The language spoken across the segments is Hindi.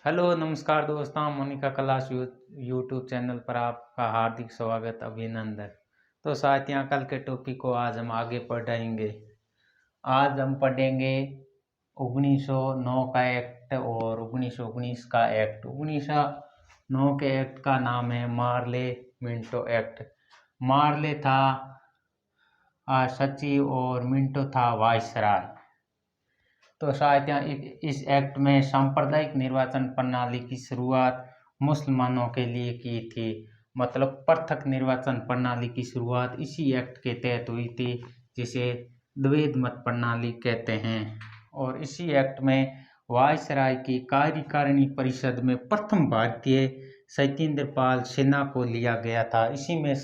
हेलो नमस्कार दोस्तों, मोनिका क्लास यूट्यूब चैनल पर आपका हार्दिक स्वागत अभिनंदन। तो साथियों, कल के टॉपिक को आज हम आगे पढ़ेंगे। आज हम पढ़ेंगे 1909 का एक्ट और 1919 का एक्ट। 1909 के एक्ट का नाम है मार्ले मिंटो एक्ट। मार्ले था सचिव और मिंटो था वाइसराय। तो साथियों, इस एक्ट में सांप्रदायिक निर्वाचन प्रणाली की शुरुआत मुसलमानों के लिए की थी। मतलब पृथक निर्वाचन प्रणाली की शुरुआत इसी एक्ट के तहत हुई थी, जिसे द्वैध मत प्रणाली कहते हैं। और इसी एक्ट में वायसराय की कार्यकारिणी परिषद में प्रथम भारतीय सत्येंद्र पाल सिन्हा को लिया गया था। इसी में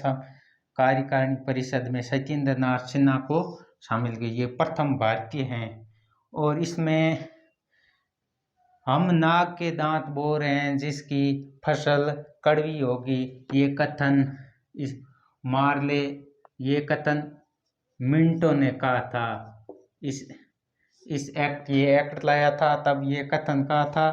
कार्यकारिणी परिषद में सत्येंद्र नाथ सिन्हा को शामिल किया। ये प्रथम भारतीय हैं। और इसमें हम नाग के दांत बो रहे हैं जिसकी फसल कड़वी होगी, ये कथन ये कथन मिंटो ने कहा था। ये एक्ट लाया था, तब ये कथन कहा था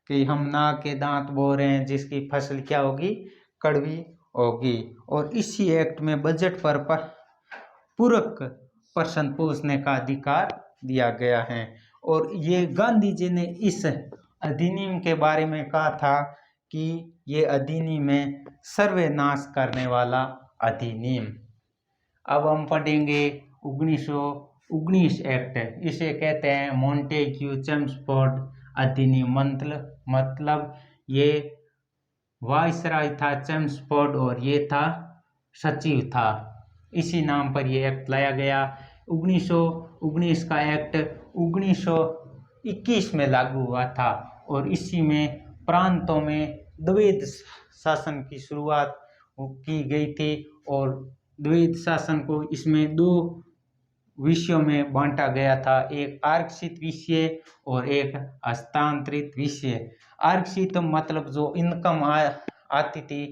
कि हम नाग के दांत बो रहे हैं जिसकी फसल क्या होगी, कड़वी होगी। और इसी एक्ट में बजट पर पूरक प्रश्न पूछने का अधिकार दिया गया है। और ये गांधी जी ने इस अधिनियम के बारे में कहा था कि ये अधिनियम है सर्वनाश करने वाला अधिनियम। अब हम पढ़ेंगे 1919 एक्ट। इसे कहते हैं मॉन्टेग्यू चेम्सफोर्ड अधिनियम। मतलब ये वायसराय था चेम्सफोर्ड और ये था सचिव था। इसी नाम पर यह एक्ट लाया गया। 1919 का एक्ट 1921 में लागू हुआ था और इसी में प्रांतों में द्वैध शासन की शुरुआत की गई थी। और द्वैध शासन को इसमें दो विषयों में बांटा गया था, एक आरक्षित विषय और एक हस्तांतरित विषय। आरक्षित मतलब जो इनकम आती थी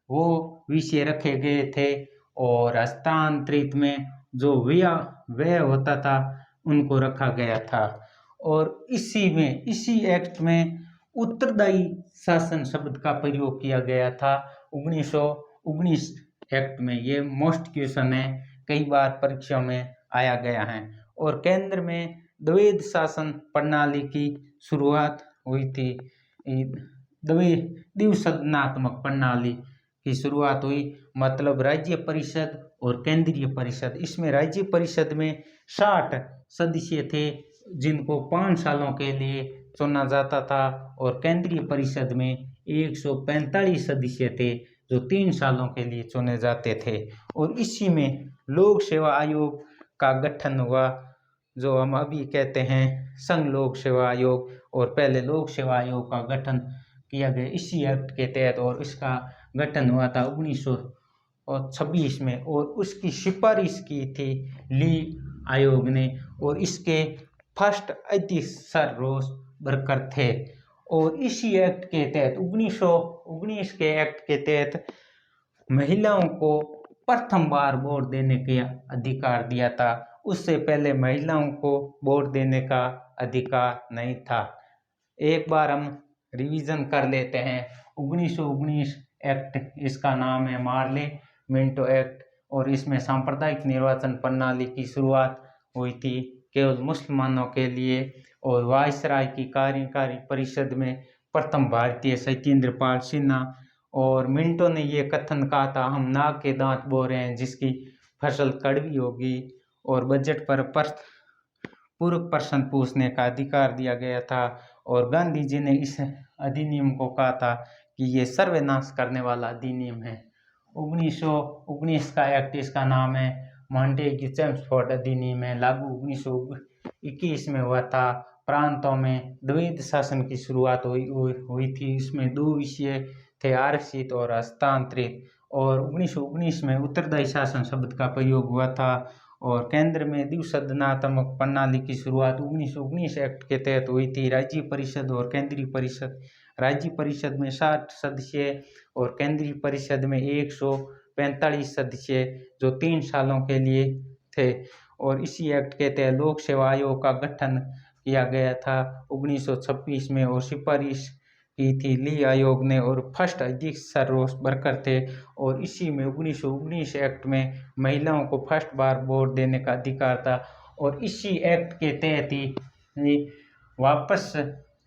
वो विषय रखे गए थे, और हस्तांतरित में जो व्यय होता था उनको रखा गया था। और इसी एक्ट में उत्तरदायी शासन शब्द का प्रयोग किया गया था 1919 एक्ट में। ये मोस्ट क्वेश्चन है, कई बार परीक्षा में आया गया है। और केंद्र में द्वैध शासन प्रणाली की शुरुआत हुई थी। द्विसदनात्मक प्रणाली की शुरुआत हुई, मतलब राज्य परिषद और केंद्रीय परिषद। इसमें राज्य परिषद में 60 सदस्य थे जिनको 5 सालों के लिए चुना जाता था, और केंद्रीय परिषद में 145 सदस्य थे जो 3 सालों के लिए चुने जाते थे। और इसी में लोक सेवा आयोग का गठन हुआ, जो हम अभी कहते हैं संघ लोक सेवा आयोग। और पहले लोक सेवा आयोग का गठन किया गया इसी एक्ट के तहत, और इसका गठन हुआ था 1926 में। और उसकी सिफारिश की थी ली आयोग ने, और इसके फर्स्ट अध्यक्ष सर रोज बरकर थे। और इसी एक्ट के तहत 1919 के एक्ट के तहत महिलाओं को प्रथम बार वोट देने का अधिकार दिया था। उससे पहले महिलाओं को वोट देने का अधिकार नहीं था। एक बार हम रिवीजन कर लेते हैं। 1919 एक्ट, इसका नाम है मार्ले मिंटो एक्ट, और इसमें सांप्रदायिक निर्वाचन प्रणाली की शुरुआत हुई थी केवल मुसलमानों के लिए। और वायसराय की कार्यकारी परिषद में प्रथम भारतीय सत्येंद्र पाल सिन्हा। और मिंटो ने ये कथन कहा था, हम नाग के दांत बो रहे हैं जिसकी फसल कड़वी होगी। और बजट पर पूरक प्रश्न पूछने का अधिकार दिया गया था। और गांधी जी ने इस अधिनियम को कहा था कि ये सर्वनाश करने वाला अधिनियम है। 1919 का एक्ट, इसका नाम है मॉन्टेग्यू चेम्सफोर्ड अधिनियम है, लागू 1921 में हुआ था। प्रांतों में द्वैध शासन की शुरुआत हुई थी। इसमें 2 विषय थे, आरक्षित और हस्तांतरित। और 1919 में उत्तरदायी शासन शब्द का प्रयोग हुआ था। और केंद्र में द्विसदनात्मक प्रणाली की शुरुआत 1919 एक्ट के तहत हुई थी। राज्य परिषद और केंद्रीय परिषद, राज्य परिषद में 60 सदस्य और केंद्रीय परिषद में 145 सदस्य जो 3 सालों के लिए थे। और इसी एक्ट के तहत लोक सेवा आयोग का गठन किया गया था 1926 में, और सिफारिश की थी ली आयोग ने, और फर्स्ट अध्यक्ष सर रोस बरकर थे। और इसी में 1919 एक्ट में महिलाओं को फर्स्ट बार वोट देने का अधिकार था। और इसी एक्ट के तहत ही वापस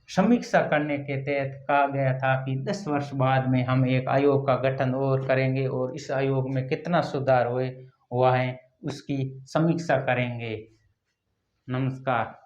समीक्षा करने के तहत कहा गया था कि 10 वर्ष बाद में हम एक आयोग का गठन और करेंगे और इस आयोग में कितना सुधार हुआ है उसकी समीक्षा करेंगे। नमस्कार।